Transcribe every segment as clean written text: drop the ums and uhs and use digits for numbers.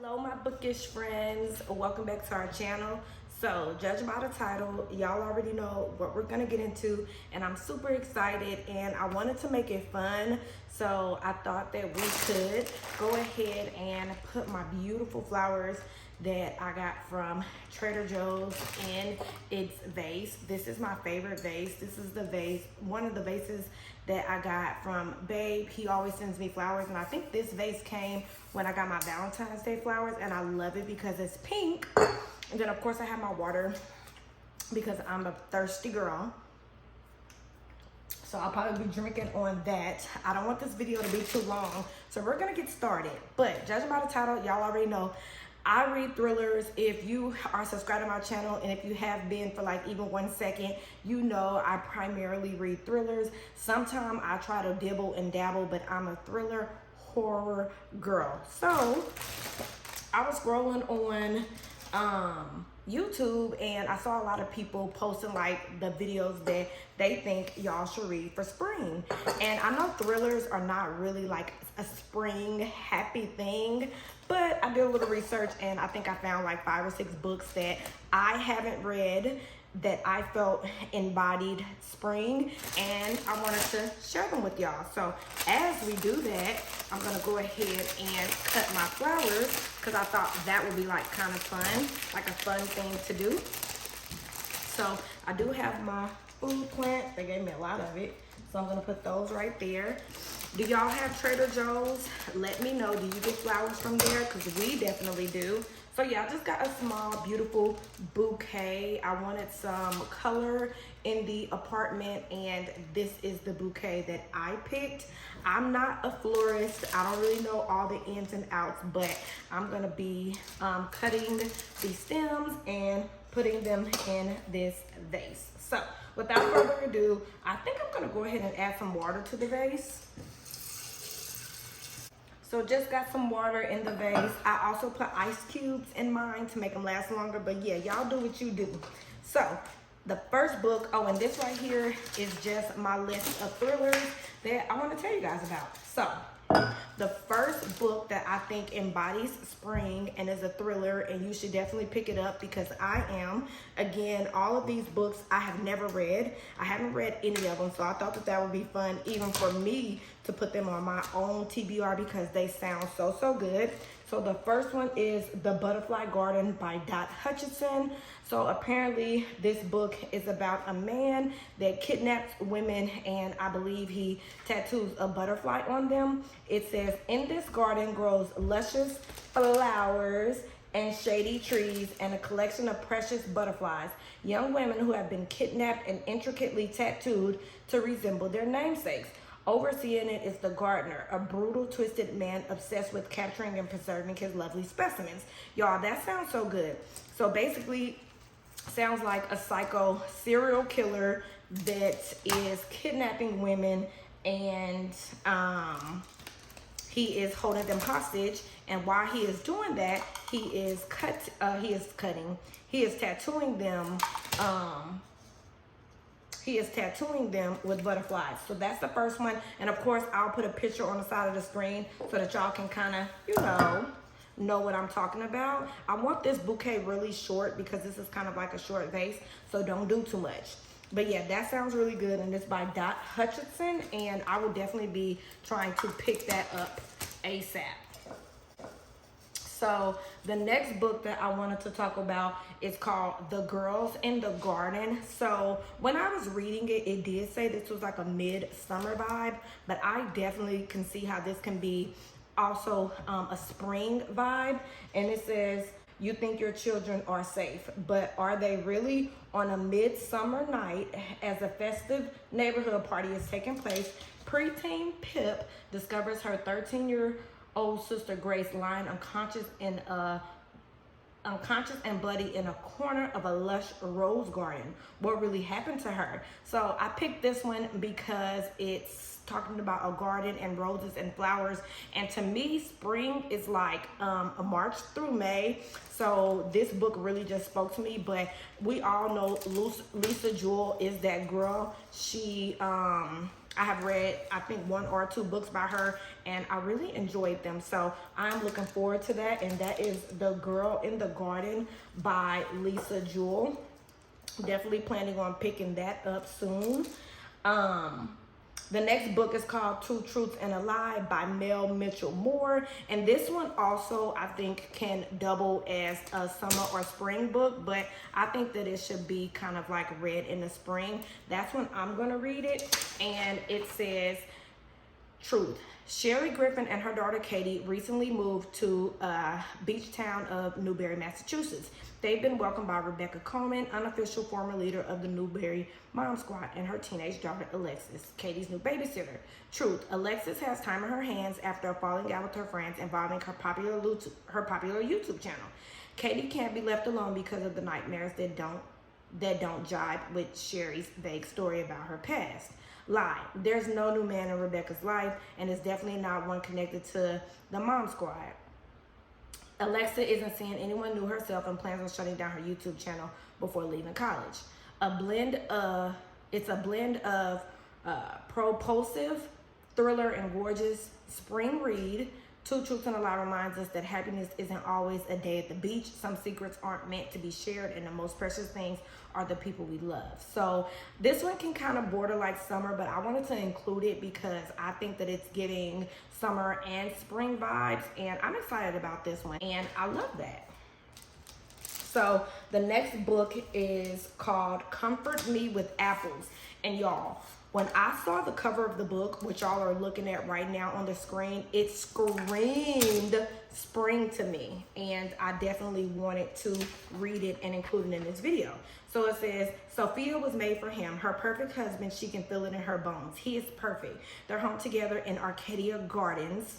Hello my bookish friends, welcome back to our channel. So judging by the title, y'all already know what we're gonna get into, and I'm super excited and I wanted to make it fun, so I thought that we could go ahead and put my beautiful flowers that I got from Trader Joe's in its vase. This is my favorite vase. This is the vase, one of the vases that I got from Babe. He always sends me flowers, and I think this vase came when I got my Valentine's Day flowers, and I love it because it's pink. And then of course I have my water because I'm a thirsty girl. So I'll probably be drinking on that. I don't want this video to be too long, so we're gonna get started. But judging by the title, y'all already know I read thrillers. If you are subscribed to my channel, and if you have been for like even 1 second, you know I primarily read thrillers. Sometimes I try to dibble and dabble, but I'm a thriller horror girl. So I was scrolling on YouTube, and I saw a lot of people posting like the videos that they think y'all should read for spring. And I know thrillers are not really like a spring happy thing, but I did a little research and I think I found like 5 or 6 books that I haven't read that I felt embodied spring, and I wanted to share them with y'all. So as we do that, I'm gonna go ahead and cut my flowers because I thought that would be like kind of fun, like a fun thing to do. So I do have my food plants. They gave me a lot of it, so I'm gonna put those right there. Do y'all have Trader Joe's? Let me know. Do you get flowers from there? Because we definitely do. So yeah, I just got a small, beautiful bouquet. I wanted some color in the apartment, and this is the bouquet that I picked. I'm not a florist. I don't really know all the ins and outs, but I'm gonna be cutting the stems and putting them in this vase. So without further ado, I think I'm gonna go ahead and add some water to the vase. So just got some water in the vase. I also put ice cubes in mine to make them last longer, but yeah, y'all do what you do. So the first book, oh, and this right here is just my list of thrillers that I want to tell you guys about. So the first book that I think embodies spring and is a thriller, and you should definitely pick it up because I am. Again, all of these books I have never read. I haven't read any of them, so I thought that that would be fun even for me to put them on my own TBR because they sound so good. So the first one is The Butterfly Garden by Dot Hutchinson. So apparently this book is about a man that kidnaps women, and I believe he tattoos a butterfly on them. It says, in this garden grows luscious flowers and shady trees and a collection of precious butterflies, young women who have been kidnapped and intricately tattooed to resemble their namesakes. Overseeing it is the gardener, a brutal, twisted man obsessed with capturing and preserving his lovely specimens. Y'all, that sounds so good. So basically, sounds like a psycho serial killer that is kidnapping women, and he is holding them hostage. And while he is doing that, he is tattooing them. He is tattooing them with butterflies. So that's the first one. And of course, I'll put a picture on the side of the screen so that y'all can kind of, know what I'm talking about. I want this bouquet really short because this is kind of like a short vase, so don't do too much. But yeah, that sounds really good, and it's by Dot Hutchinson, and I will definitely be trying to pick that up ASAP. So the next book that I wanted to talk about is called The Girls in the Garden. So when I was reading it, it did say this was like a mid-summer vibe, but I definitely can see how this can be also a spring vibe. And it says, you think your children are safe, but are they really? On a midsummer night, as a festive neighborhood party is taking place, preteen Pip discovers her 13-year-old sister Grace lying unconscious and bloody in a corner of a lush rose garden. What really happened to her? So I picked this one because it's talking about a garden and roses and flowers, and to me spring is like a March through May. So this book really just spoke to me. But we all know Lisa Jewell is that girl. She I have read, I think, 1 or 2 books by her, and I really enjoyed them. So I'm looking forward to that, and that is The Girl in the Garden by Lisa Jewell. Definitely planning on picking that up soon. The next book is called Two Truths and a Lie by Mel Mitchell Moore. And this one also, I think, can double as a summer or spring book, but I think that it should be kind of like read in the spring. That's when I'm going to read it. And it says, Truth. Sherry Griffin and her daughter Katie recently moved to beach town of Newbury, Massachusetts. They've been welcomed by Rebecca Coleman, unofficial former leader of the Newbury Mom Squad, and her teenage daughter Alexis, Katie's new babysitter. Truth. Alexis has time on her hands after a falling out with her friends involving her popular YouTube channel. Katie can't be left alone because of the nightmares that don't jibe with Sherry's vague story about her past. Lie. There's no new man in Rebecca's life, and it's definitely not one connected to the Mom Squad. Alexa isn't seeing anyone new herself and plans on shutting down her YouTube channel before leaving college. It's a blend of propulsive, thriller, and gorgeous spring read. Two Truths and a Lie reminds us that happiness isn't always a day at the beach. Some secrets aren't meant to be shared, and the most precious things are the people we love. So this one can kind of border like summer, but I wanted to include it because I think that it's giving summer and spring vibes, and I'm excited about this one, and I love that. So the next book is called Comfort Me with Apples. And y'all, when I saw the cover of the book, which y'all are looking at right now on the screen, it screamed spring to me. And I definitely wanted to read it and include it in this video. So it says, Sophia was made for him. Her perfect husband, she can feel it in her bones. He is perfect. They're home together in Arcadia Gardens.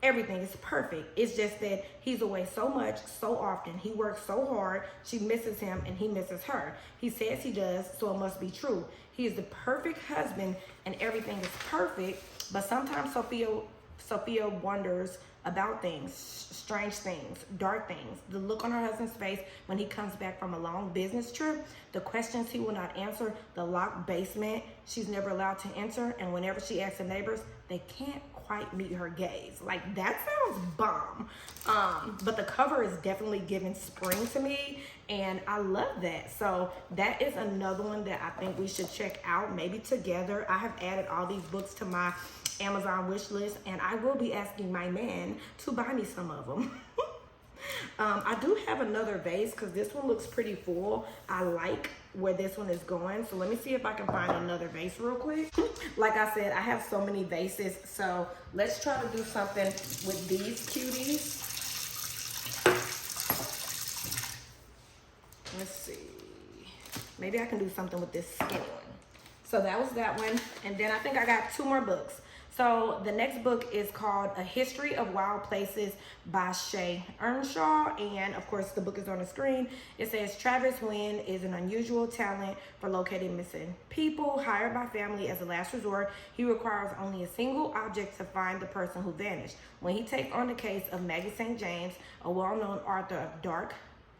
Everything is perfect. It's just that he's away so much, so often. He works so hard. She misses him and he misses her. He says he does, so it must be true. He is the perfect husband and everything is perfect, but sometimes Sophia wonders about things, strange things, dark things. The look on her husband's face when he comes back from a long business trip, the questions he will not answer, the locked basement she's never allowed to enter, and whenever she asks the neighbors, they can't quite meet her gaze. Like, that sounds bomb. But the cover is definitely giving spring to me, and I love that. So that is another one that I think we should check out, maybe together. I have added all these books to my Amazon wish list, and I will be asking my man to buy me some of them. I do have another vase because this one looks pretty full. I like where this one is going, so let me see if I can find another vase real quick. Like I said, I have so many vases, so let's try to do something with these cuties. Let's see, maybe I can do something with this skinny one. So that was that one, and then I think I got 2 more books. So the next book is called A History of Wild Places by Shay Earnshaw. And of course, the book is on the screen. It says Travis Wynn is an unusual talent for locating missing people. Hired by family as a last resort, he requires only a single object to find the person who vanished. When he takes on the case of Maggie St. James, a well-known author of dark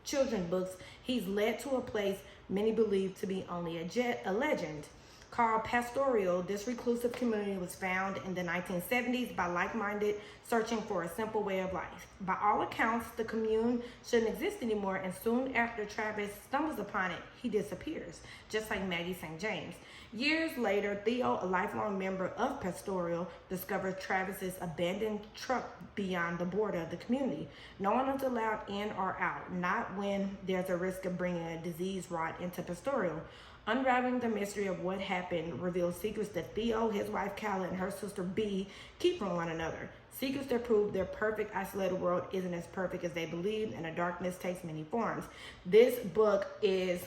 children's books, he's led to a place many believe to be only a legend. Called Pastoral, this reclusive community was found in the 1970s by like-minded searching for a simple way of life. By all accounts, the commune shouldn't exist anymore, and soon after Travis stumbles upon it, he disappears, just like Maggie St. James. Years later, Theo, a lifelong member of Pastoral, discovers Travis's abandoned truck beyond the border of the community. No one is allowed in or out, not when there's a risk of bringing a disease rot into Pastoral. Unraveling the mystery of what happened reveals secrets that Theo, his wife Calla, and her sister Bee keep from one another. Secrets that prove their perfect, isolated world isn't as perfect as they believed, and the darkness takes many forms. This book is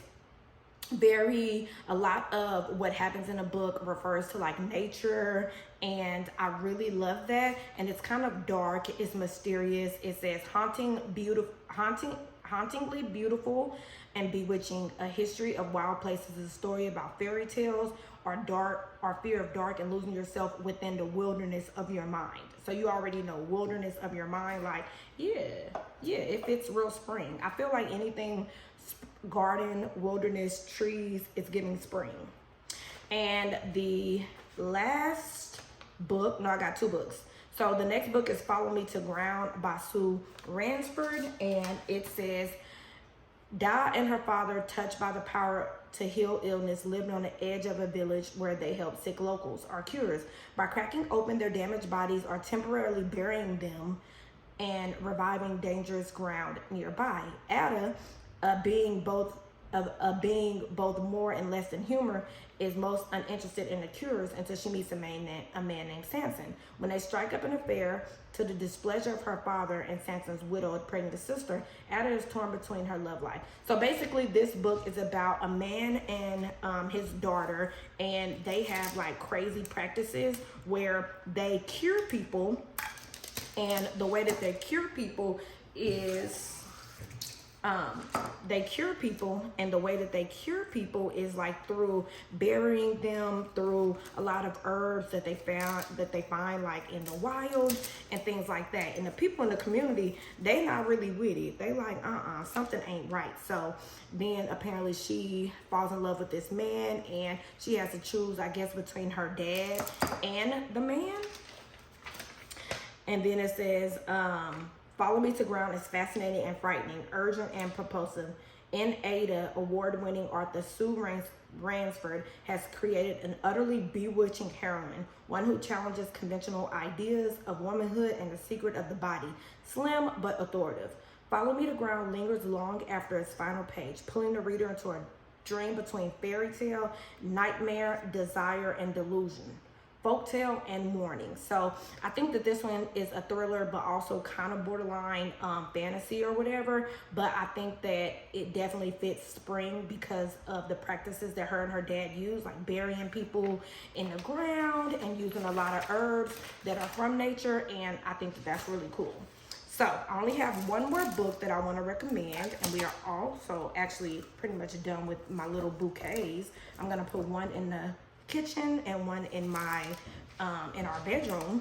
a lot of what happens in a book refers to like nature, and I really love that. And it's kind of dark, it's mysterious. It says hauntingly beautiful and bewitching. A history of wild places is a story about fairy tales or fear of dark and losing yourself within the wilderness of your mind. So you already know, wilderness of your mind, like, yeah, it fits real spring. I feel like anything garden, wilderness, trees, it's giving spring. And the last book, no, I got 2 books. So the next book is Follow Me to Ground by Sue Ransford, and it says, Di and her father, touched by the power to heal illness, lived on the edge of a village where they helped sick locals or cures by cracking open their damaged bodies or temporarily burying them and reviving dangerous ground nearby. Ada, a being both more and less than humor, is most uninterested in the cures until she meets a man named Sanson. When they strike up an affair, to the displeasure of her father and Sanson's widowed pregnant sister, Ada is torn between her love life. So basically, this book is about a man and his daughter, and they have like crazy practices where they cure people, and the way that they cure people is and the way that they cure people is like through burying them, through a lot of herbs that they find like in the wild and things like that. And the people in the community, they not really with it. They like, something ain't right. So then apparently she falls in love with this man, and she has to choose, I guess, between her dad and the man. And then it says, Follow Me to Ground is fascinating and frightening, urgent and propulsive. In Ada, award-winning author Sue Ransford has created an utterly bewitching heroine, one who challenges conventional ideas of womanhood and the secret of the body, slim but authoritative. Follow Me to Ground lingers long after its final page, pulling the reader into a dream between fairy tale, nightmare, desire, and delusion. Folktale and mourning. So I think that this one is a thriller, but also kind of borderline fantasy or whatever. But I think that it definitely fits spring because of the practices that her and her dad use, like burying people in the ground and using a lot of herbs that are from nature. And I think that that's really cool. So I only have one more book that I want to recommend, and we are also actually pretty much done with my little bouquets. I'm gonna put one in the kitchen and one in my in our bedroom.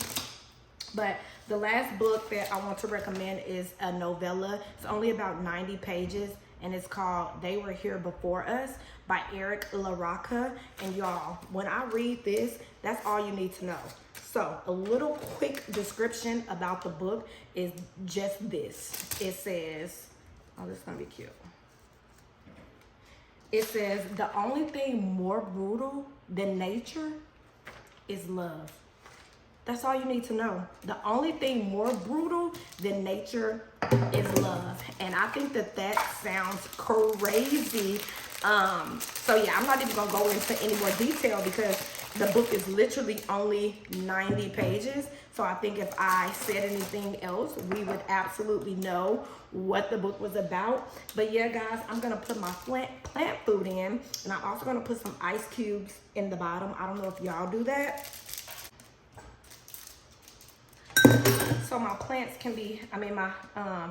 But the last book that I want to recommend is a novella. It's only about 90 pages, and it's called They Were Here Before Us by Eric LaRocca. And y'all, when I read this, that's all you need to know. So a little quick description about the book is just this. It says, oh, this is gonna be cute. It says, the only thing more brutal than nature is love. That's all you need to know. The only thing more brutal than nature is love. And I think that that sounds crazy. So yeah, I'm not even gonna go into any more detail because the book is literally only 90 pages. So I think if I said anything else, we would absolutely know what the book was about. But yeah, guys, I'm gonna put my plant food in, and I'm also gonna put some ice cubes in the bottom. I don't know if y'all do that. So my plants can be, my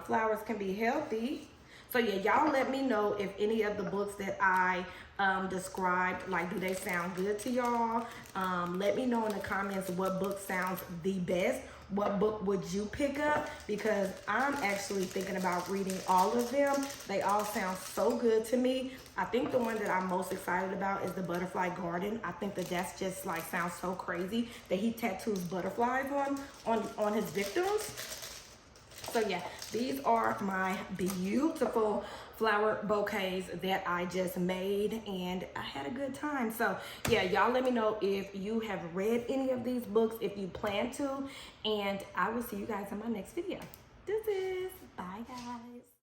flowers can be healthy. So yeah, y'all let me know if any of the books that I described, like, do they sound good to y'all? Let me know in the comments what book sounds the best. What book would you pick up? Because I'm actually thinking about reading all of them. They all sound so good to me. I think the one that I'm most excited about is The Butterfly Garden. I think that that's just like sounds so crazy that he tattoos butterflies on his victims. So yeah, these are my beautiful flower bouquets that I just made, and I had a good time. So yeah, y'all let me know if you have read any of these books, if you plan to, and I will see you guys in my next video. Bye guys.